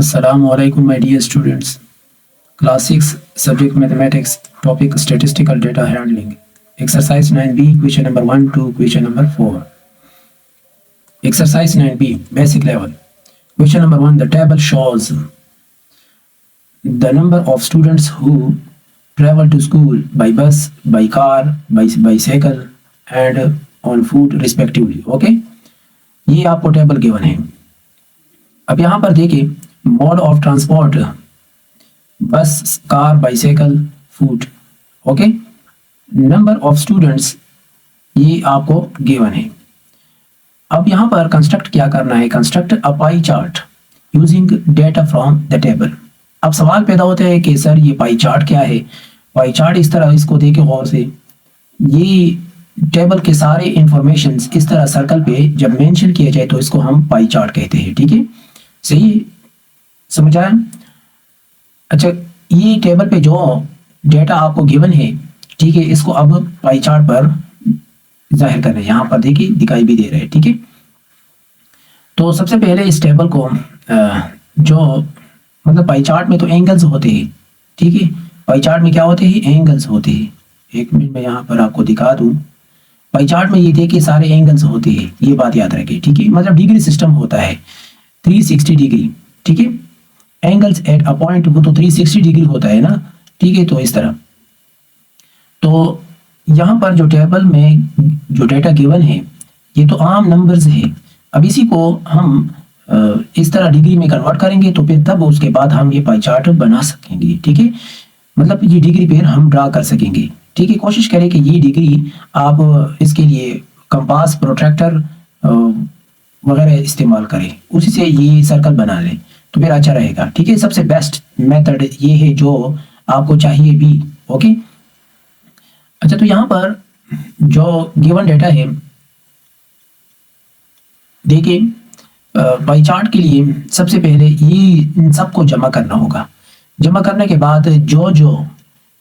Assalamualaikum my dear students. Class 6 subject mathematics topic statistical data handling. Exercise 9b question number 1 to question number 4. Exercise 9b basic level. Question number 1, the table shows the number of students who travel to school by bus, by car, by bicycle and on foot respectively. Okay, ये आपको table given है. अब यहाँ पर देखिए mode of transport bus, car, bicycle, foot. Okay, number of students ये आपको given है. अब यहाँ पर कंस्ट्रक्ट क्या करना है, construct a pie chart using data from the table. अब सवाल पैदा होता है कि सर ये पाई चार्ट क्या है. पाई चार्ट इस तरह, इसको देखें गौर से, ये टेबल के सारे इंफॉर्मेशन इस तरह सर्कल पे जब मेंशन किया जाए तो इसको हम पाई चार्ट कहते हैं. ठीक है, सही समझ आया. अच्छा, ये टेबल पे जो डेटा आपको गिवन है, ठीक है, इसको अब पाई चार्ट पर जाहिर करना है. यहाँ पर देखिए दिखाई भी दे रहा है. ठीक है, तो सबसे पहले इस टेबल को जो मतलब पाई चार्ट में तो एंगल्स होते हैं. ठीक है, पाई चार्ट में क्या होते हैं, एंगल्स होते हैं. एक मिनट में यहाँ पर आपको दिखा दूं. पाई चार्ट में ये देखिए सारे एंगल्स होते हैं, ये बात याद रखिए. ठीक है, मतलब डिग्री सिस्टम होता है 360 डिग्री. ठीक है, एंगल्स एट अ पॉइंट वो तो 360 डिग्री होता है ना. ठीक है, तो इस तरह. तो यहाँ पर जो टेबल में जो डेटा गिवन है ये तो आम नंबर्स है. अब इसी को हम इस तरह डिग्री में कन्वर्ट करेंगे तो फिर तब उसके बाद हम ये पाई चार्ट बना सकेंगे. ठीक है, मतलब ये डिग्री फिर हम ड्रा कर सकेंगे. ठीक है, कोशिश करें कि ये डिग्री आप इसके लिए कंपास, प्रोट्रैक्टर वगैरह इस्तेमाल करें, उसी से ये सर्कल बना लें तो फिर अच्छा रहेगा. ठीक है, सबसे बेस्ट मेथड ये है जो आपको चाहिए भी. ओके, अच्छा, तो यहाँ पर जो गिवन डेटा है देखिए, पाई चार्ट के लिए सबसे पहले ये इन सबको जमा करना होगा. जमा करने के बाद जो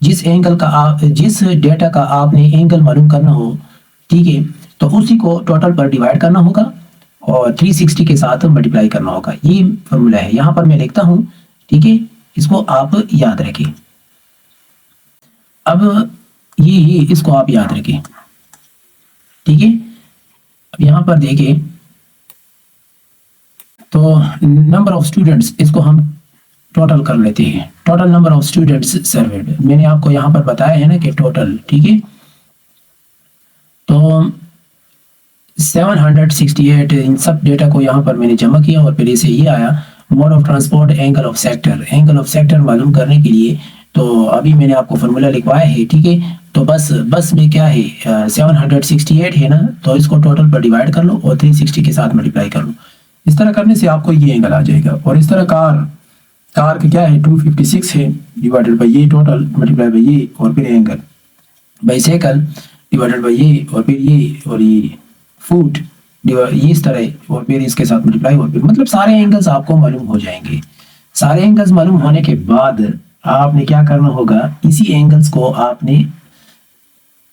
जिस एंगल का जिस डेटा का आपने एंगल मालूम करना हो, ठीक है, तो उसी को टोटल पर डिवाइड करना होगा और 360 के साथ मल्टीप्लाई करना होगा. ये फॉर्मूला है, यहाँ पर मैं लिखता हूँ. ठीक है, इसको आप याद रखें. अब ये इसको आप याद रखें. ठीक है, अब यहाँ पर देखें तो नंबर ऑफ स्टूडेंट्स, इसको हम टोटल कर लेते हैं. Total number of students served मैंने आपको यहाँ पर बताया है ना कि टोटल. ठीक है, तो 768 इन सब डेटा को यहाँ पर मैंने जमा किया और फिर इसे ये आया mode of transport, angle of sector. Angle of sector मालूम करने के लिए तो अभी मैंने आपको फॉर्मूला लिखवाया है. ठीक है, तो बस में क्या है 768 है ना, तो इसको टोटल पर डिवाइड कर लो और 360 के साथ मल्टीप्लाई कर लो. इस तरह करने से आपको ये एंगल आ जाएगा. और इस तरह कार का क्या है 256 है डिवाइडेड बाई ये टोटल मल्टीप्लाई बाई ये और फिर एंगल. बाइसाइकिल डिवाइडेड बाई ये और फिर ये और ये फुट ये इस तरह और फिर इसके साथ मल्टीप्लाई और फिर मतलब सारे एंगल्स आपको मालूम हो जाएंगे. सारे एंगल्स मालूम होने के बाद आपने क्या करना होगा, इसी एंगल्स को आपने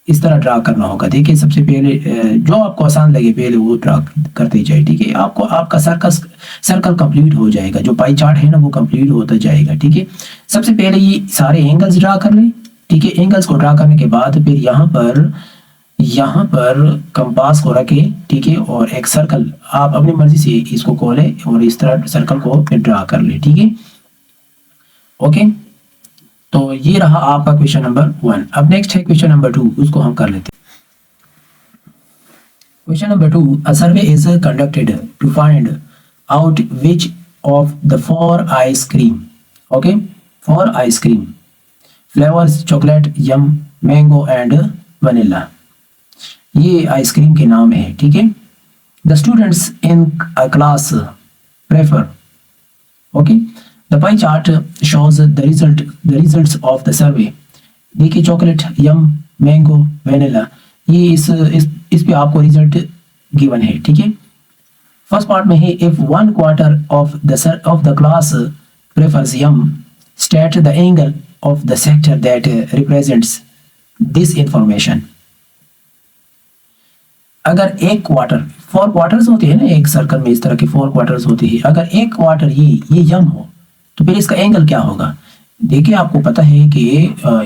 इस तरह ड्रा करना होगा. देखिए, सबसे पहले जो आपको आसान लगे पहले वो ड्रा करते जाए. ठीक है, आपको आपका सर्कल कंप्लीट हो जाएगा. जो पाई चार्ट है ना वो कंप्लीट होता जाएगा. ठीक है, सबसे पहले ये सारे एंगल्स ड्रा कर लें. ठीक है, एंगल्स को ड्रा करने के बाद फिर यहाँ पर कंपास को रखें. ठीक है, और एक सर्कल आप अपनी मर्जी से इसको खोलें और इस तरह सर्कल को फिर ड्रा कर लें. ठीक है, ओके, तो ये रहा आपका क्वेश्चन नंबर 1. अब नेक्स्ट है क्वेश्चन नंबर 2, उसको हम कर लेते हैं. Question number 2, a survey is conducted to find out which of the 4 ice cream, okay, 4 ice cream flavours chocolate, yum, mango and vanilla, ये आइसक्रीम के नाम है. ठीक है, the students in a class prefer, okay, the pie chart shows the results of the survey. देखिए, chocolate, yum, mango, vanilla, ये इस पे आपको रिजल्ट गिवन है. ठीक है, फर्स्ट पार्ट में है if 1/4 of the class prefers yum, state the angle of the sector that represents this information. अगर एक क्वार्टर, 4 क्वार्टर्स होते हैं ना एक सर्कल में, इस तरह के 4 क्वार्टर्स होते हैं. अगर एक क्वार्टर ये यम हो, तो फिर इसका एंगल क्या होगा? देखिए आपको पता है कि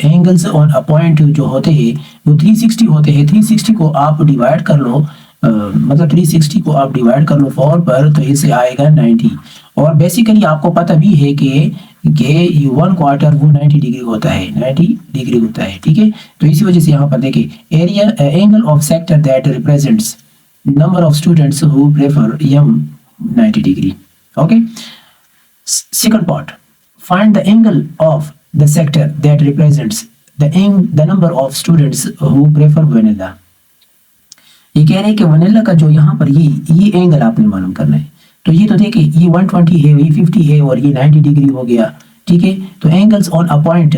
एंगल्स ऑन अ पॉइंट जो होते हैं वो 360 होते हैं। 360 को आप डिवाइड कर लो, मतलब 360 को आप डिवाइड कर लो 4 पर, तो इससे आएगा 90। और बेसिकली आपको पता भी है कि 1/4 वो 90 डिग्री होता है, 90 डिग्री होता है, ठीक है। तो इसी वजह से यहाँ पर देखिए area angle of sector that represents number of students who prefer M 90 degree. Okay, second part, find the angle of the sector that represents the number of students who prefer vanilla। ये कह रहे हैं कि vanilla का जो यहाँ पर ये एंगल आपने मालूम करना है। तो ये तो देखिए ये 120 है, ये 50 है और ये 90 डिग्री हो गया, ठीक है। तो एंगल्स ऑन अ पॉइंट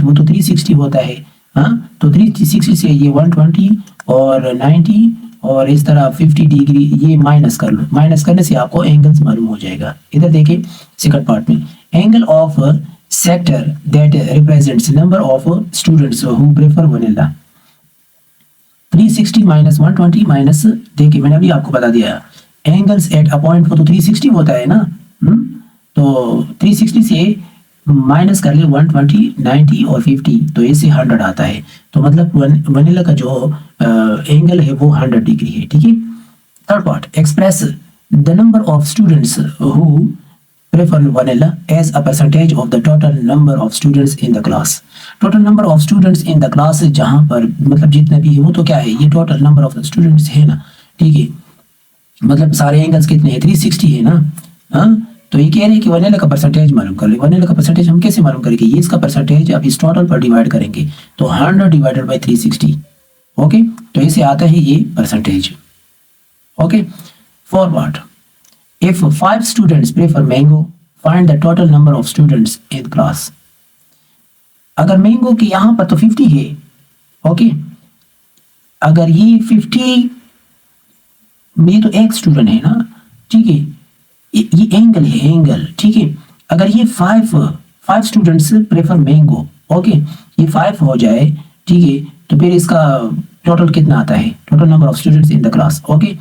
वो तो 360 होता है, हाँ। तो 360 से ये 120 और 90 और इस तरह 50 डिग्री ये माइनस कर लो। माइनस करने से आपको एंगल्स मालूम हो जाएगा। इधर देखिए सेकंड पार्ट में, angle of sector that represents number of students who prefer vanilla. 360 minus 120 minus, देखिए मैंने अभी आपको बता दिया एंगल्स एट अ पॉइंट वो तो 360 होता है ना, तो 360 से माइनस कर ले 120, 90 और 50, तो इससे 100 आता है। तो मतलब वनीला का जो एंगल है वो 100 डिग्री है, ठीक है। Third part, express the number of students who prefer vanilla as a percentage of the total number of students in the class. Total number of students in the class, जहां पर मतलब जितने भी है वो तो क्या है, ये टोटल नंबर ऑफ स्टूडेंट्स है ना, ठीक है। मतलब सारे एंगल्स कितने हैं, 360 है ना, हाँ। तो ये कह रहे हैं कि वनीला का परसेंटेज मालूम कर ले। वनीला का परसेंटेज हम कैसे मालूम करेंगे, ये इसका परसेंटेज अब इस टोटल पर डिवाइड करेंगे, तो 100 डिवाइडेड बाई 360, ओके। तो इसे आता है ये percentage, okay. Forward, if 5 students prefer mango find the total number of students in class. अगर मैंगो की यहाँ पर तो 50 है, ओके। अगर ये 50 में तो एक स्टूडेंट है ना, ठीक है। ये एंगल है, एंगल, ठीक है। अगर ये 5 स्टूडेंट्स प्रेफर मैंगो, ओके, ये 5 हो जाए, ठीक है। तो फिर इसका टोटल कितना आता है, total number of students in the class, okay.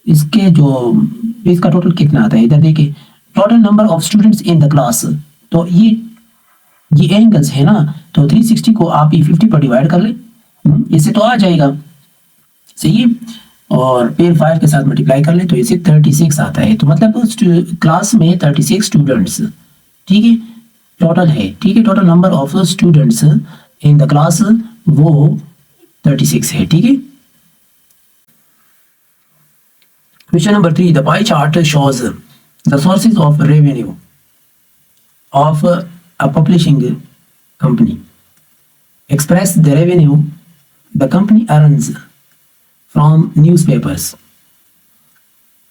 इसका टोटल कितना आता है, इधर देखिए total number of students in the class. तो ये एंगल्स है ना, तो 360 को आप ये 50 पर डिवाइड कर ले, इससे तो आ जाएगा, सही है। और फिर 5 के साथ मल्टीप्लाई कर ले तो इसे 36 आता है। तो मतलब क्लास में 36 स्टूडेंट्स, ठीक है, टोटल है, ठीक है। Total number of students in the class वो 36 है, ठीक है। Question number 3, the pie chart shows the sources of revenue of a publishing company. Express the revenue the company earns from newspapers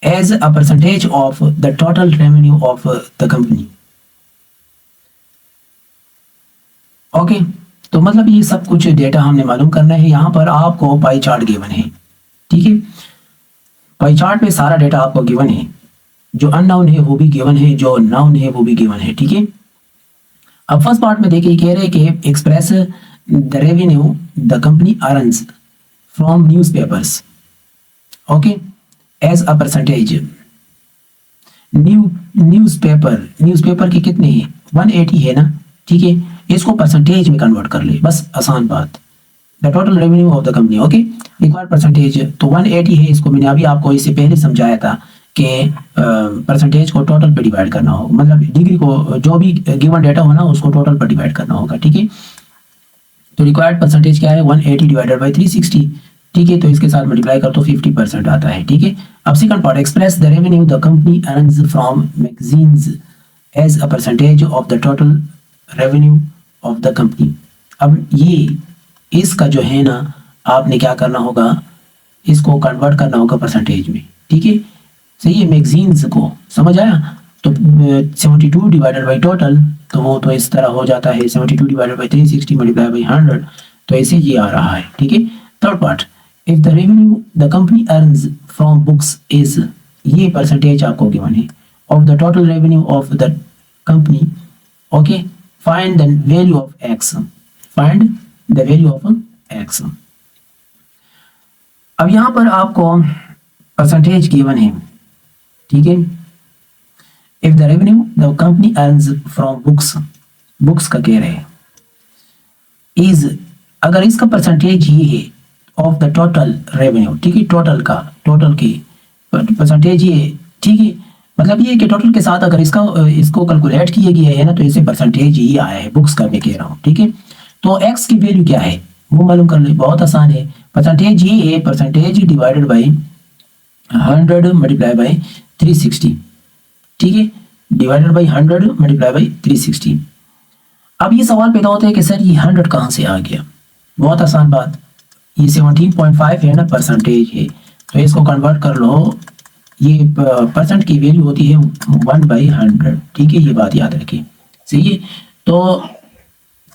as a percentage of the total revenue of the company। Okay, तो मतलब ये सब कुछ data हमने मालूम करना है। यहाँ पर आपको पाई चार्ट गिवन है, ठीक है। पाई चार्ट पे सारा डेटा आपको गिवन है, जो अननाउन है वो भी गिवन है, जो नाउन है वो भी गिवन है, ठीक है। अब फर्स्ट पार्ट में देखिए कह रहे हैं कि express the revenue the company earns from newspapers, okay, as a percentage। Newspaper के कितने हैं, 180 है ना, ठीक है। इसको परसेंटेज में कन्वर्ट कर ले, बस आसान बात। The total revenue of the company, okay, required percentage तो 180 है। इसको मैंने अभी आपको इससे पहले समझाया था कि परसेंटेज को टोटल पे डिवाइड करना होगा, मतलब डिग्री को जो भी गिवन डेटा हो ना उसको टोटल पर डिवाइड करना होगा, ठीक है। तो रिक्वायर्ड परसेंटेज क्या है, 180 डिवाइडेड बाई 360, ठीक है। तो इसके साथ मल्टीप्लाई कर तो 50% आता है, ठीक है। अब second part, express the revenue the company earns from magazines as a percentage of the total revenue of the company. अब ये इसका जो है ना आपने क्या करना होगा, इसको कन्वर्ट करना होगा परसेंटेज में, ठीक है, सही है। मैगजीन्स को समझ आया, तो 72 डिवाइडेड बाई टोटल, तो वो तो इस तरह हो जाता है 72 डिवाइडेड बाई 360 मल्टीप्लाई बाई 100, तो ऐसे ये आ रहा है, ठीक है। Third part, if the revenue the company earns from books is, ये परसेंटेज आपको गिवन है, of the total revenue of the company, okay. Find the value of x, find the value of x. अब यहाँ पर आपको percentage given है, ठीक है। If the revenue the company earns from books, books का कह रहे हैं, इज, अगर इसका परसेंटेज ये है ऑफ द टोटल रेवेन्यू, ठीक है, टोटल का, टोटल की परसेंटेज ये, ठीक है, मतलब ये कि टोटल के साथ अगर इसको कैलकुलेट किया गया है ना, तो इसे परसेंटेज ये आया है, बुक्स का मैं कह रहा हूँ, ठीक है। तो एक्स की वैल्यू क्या है वो मालूम कर ले, बहुत आसान है। परसेंटेज ये है, percentage divided by 100 multiply by 360, ठीक है, डिवाइडेड बाई 100 मल्टीप्लाई बाई 360। अब ये सवाल पैदा होता है कि सर ये 100 कहाँ से आ गया। बहुत आसान बात, ये 17.5 है ना, परसेंटेज है, तो इसको कन्वर्ट कर लो, ये परसेंट की वैल्यू होती है 1/100, ठीक है, ये बात याद रखिए, सही है। तो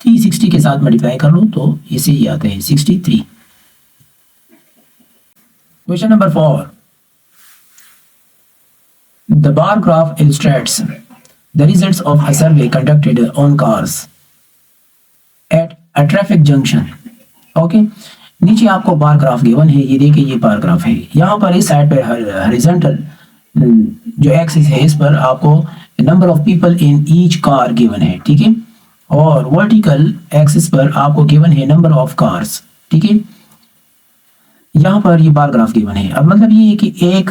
360 के साथ मल्टीप्लाई कर लो तो इसे ये आता है 63। Question number 4, the bar graph illustrates the results of a survey conducted on cars at a traffic junction। Okay, नीचे आपको बार ग्राफ गिवन है, ये देखिए ये बार ग्राफ है, यहाँ पर इस साइड पर हॉरिजॉन्टल जो एक्सिस है इस पर आपको number of people in each car given है, ठीक है, और वर्टिकल एक्सिस पर आपको गिवन है नंबर ऑफ कार्स, ठीक है। यहाँ पर ये बार ग्राफ गिवन है। अब मतलब ये है कि एक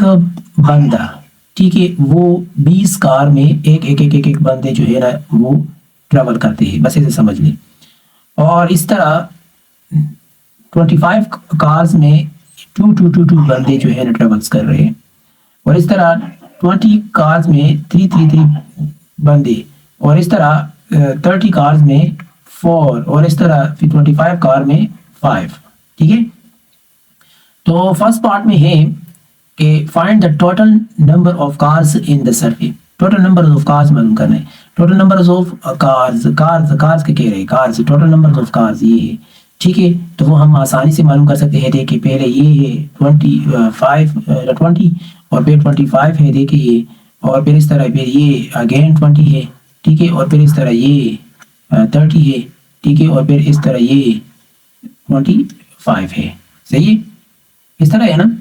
बंदा, ठीक है, वो 20 कार में एक बंदे जो है ना वो ट्रेवल करते हैं, बस इसे समझ लें। और इस तरह 25 कार्स में 2 बंदे जो है ना ट्रेवल्स कर रहे हैं, और इस तरह 20 कार्स में 3 बंदे, और इस तरह 30 कार्स में 4, और इस तरह 25 कार में 5, ठीक है। तो फर्स्ट पार्ट में है कि find the total number of cars in the survey, total number of cars मालूम करना है। टोटल नंबर ऑफ कार्स के कह रहे हैं, cars, total number of cars ये है, ठीक है। तो वो हम आसानी से मालूम कर सकते हैं, देखिए पहले ये है 20 और फिर 25 है, देखिए ये, और फिर इस तरह फिर ये अगेन 20 है, ठीक है, और फिर इस तरह ये 30 है, ठीक है, और फिर इस तरह ये 25 है, सही है, इस तरह है ना।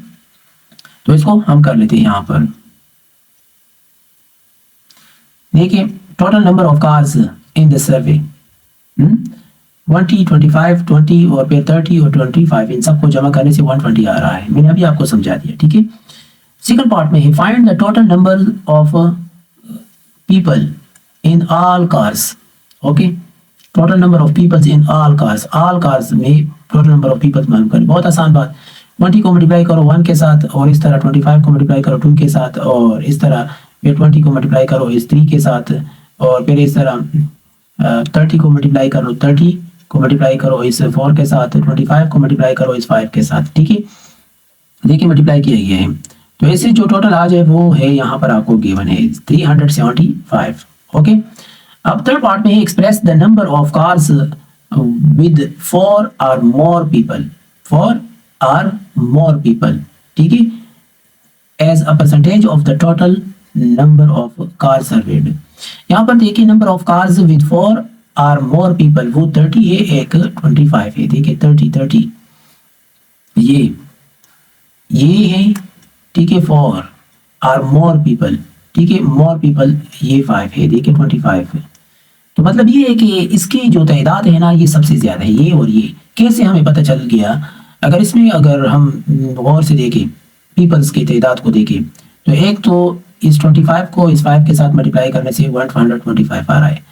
तो इसको हम कर लेते हैं यहाँ पर, देखिए total number of cars in the survey 20, 25, 20 और फिर 30 और 25, इन सबको जमा करने से 120 आ रहा है, मैंने अभी आपको समझा दिया, ठीक है। सेकंड पार्ट में है find the total number of people in all cars, okay, total number of peoples in all cars में टोटल नंबर ऑफ पीपल्स मालूम करें। बहुत आसान बात, 20 को मल्टीप्लाई करो 1 के साथ, और इस तरह 25 को मल्टीप्लाई करो 2 के साथ, और इस तरह फिर 20 को मल्टीप्लाई करो इस 3 के साथ, और फिर इस तरह 30 को मल्टीप्लाई करो 30 को मल्टीप्लाई करो इस 4 के साथ, 25 को मल्टीप्लाई करो इस 5 के साथ, ठीक है, देखिए मल्टीप्लाई किया गया है। तो ऐसे जो टोटल आ जाए वो है यहाँ पर आपको गिवन है 375, ओके। अब थर्ड पार्ट में है express the number of cars with 4 और मोर पीपल, 4 और मोर पीपल, ठीक है, as a percentage of the total number of car surveyed. यहाँ पर देखिए नंबर ऑफ कार्स विद 4 और मोर पीपल, वो 30 है, एक 25 है, देखिए 30 ये है, ठीक है, 4 और मोर पीपल, ठीक है, मोर पीपल ये 5 है, देखिए 25 है। तो मतलब ये है कि इसकी जो तादाद है ना ये सबसे ज्यादा है, ये और ये कैसे हमें पता चल गया। अगर इसमें अगर हम गौर से देखें पीपल्स की तादाद को देखें, तो एक तो इस 25 को इस 5 के साथ मल्टीप्लाई करने से 125 आ रहा है,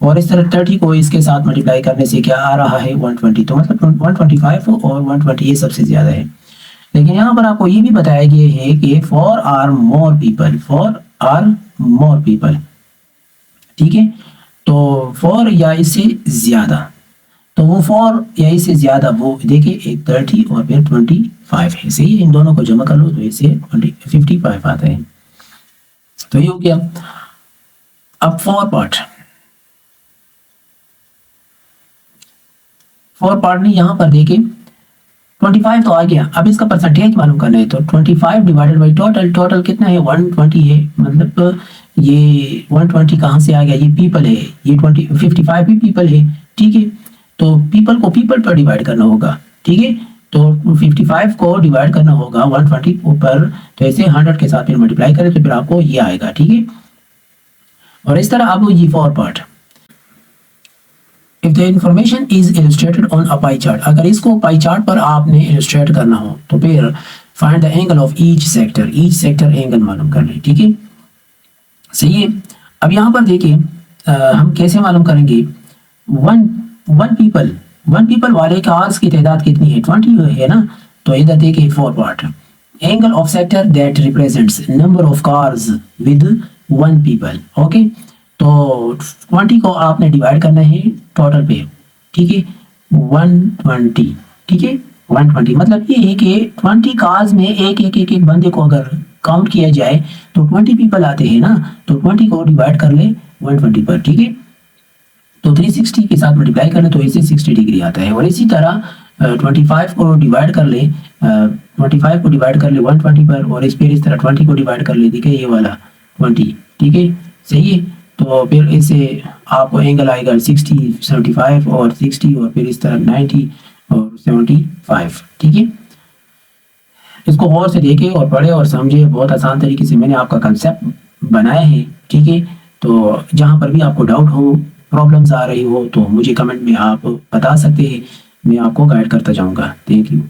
और इस तरह 30 को इसके साथ मल्टीप्लाई करने से क्या आ रहा है 120, तो मतलब 125 और 120 ये सबसे ज्यादा है। लेकिन यहाँ पर आपको ये भी बताया गया है कि 4 और मोर पीपल, ठीक है, तो 4 या इससे ज्यादा, तो वो 4 या इससे ज्यादा वो देखिए एक 30 और फिर 25 है, सही है, इन दोनों को जमा कर लो तो इससे 55 आता है। तो ये हो गया। अब फोर पार्ट में यहाँ पर देखिए 25 तो आ गया, अब इसका परसेंटेज मालूम करना है, तो 25 डिवाइडेड बाई टोटल कितना है 120 है, मतलब ये 120 कहाँ से आ गया, ये पीपल है, ये 55 भी पीपल है, ठीक है, तो पीपल को पीपल पर डिवाइड करना होगा, ठीक है, तो 55 को डिवाइड करना होगा 120 पर, तो ऐसे 100 के साथ फिर मल्टीप्लाई करें तो फिर आपको ये आएगा, ठीक है। और इस तरह अब ये for part, if the information is illustrated on a pie chart, अगर इसको पाई चार्ट पर आपने इलस्ट्रेट करना हो तो फिर find the angle of each sector angle मालूम कर लें, ठीक है, सही है। अब यहाँ पर देखिए हम कैसे मालूम करेंगे, वन वन पीपल वाले कार्स की तादाद कितनी है, 20 है ना, तो इधर देखिए for part, angle of sector that represents number of cars with one people, okay, तो 20 को आपने डिवाइड करना है टोटल पे, ठीक है, 120, ठीक है, 120 मतलब ये है कि 20 कार्स में एक बंदे को अगर काउंट किया जाए तो 20 पीपल आते हैं ना, तो 20 को डिवाइड कर ले 120 पर, ठीक है, तो 360 के साथ मल्टीप्लाई कर ले तो इससे 60 डिग्री आता है। और इसी तरह 25 को डिवाइड कर ले 120 पर, और इस फिर इस तरह 20 को डिवाइड कर ले, ठीक है, ये वाला 20, ठीक है, सही है। तो फिर इससे आपको एंगल आएगा 60, 75 और 60 और फिर इस तरह 90 और 75, ठीक है। इसको गौर से देखे और पढ़े और समझे, बहुत आसान तरीके से मैंने आपका कंसेप्ट बनाया है, ठीक है। तो जहाँ पर भी आपको डाउट हो, प्रॉब्लम्स आ रही हो, तो मुझे कमेंट में आप बता सकते हैं, मैं आपको गाइड करता जाऊँगा। Thank you.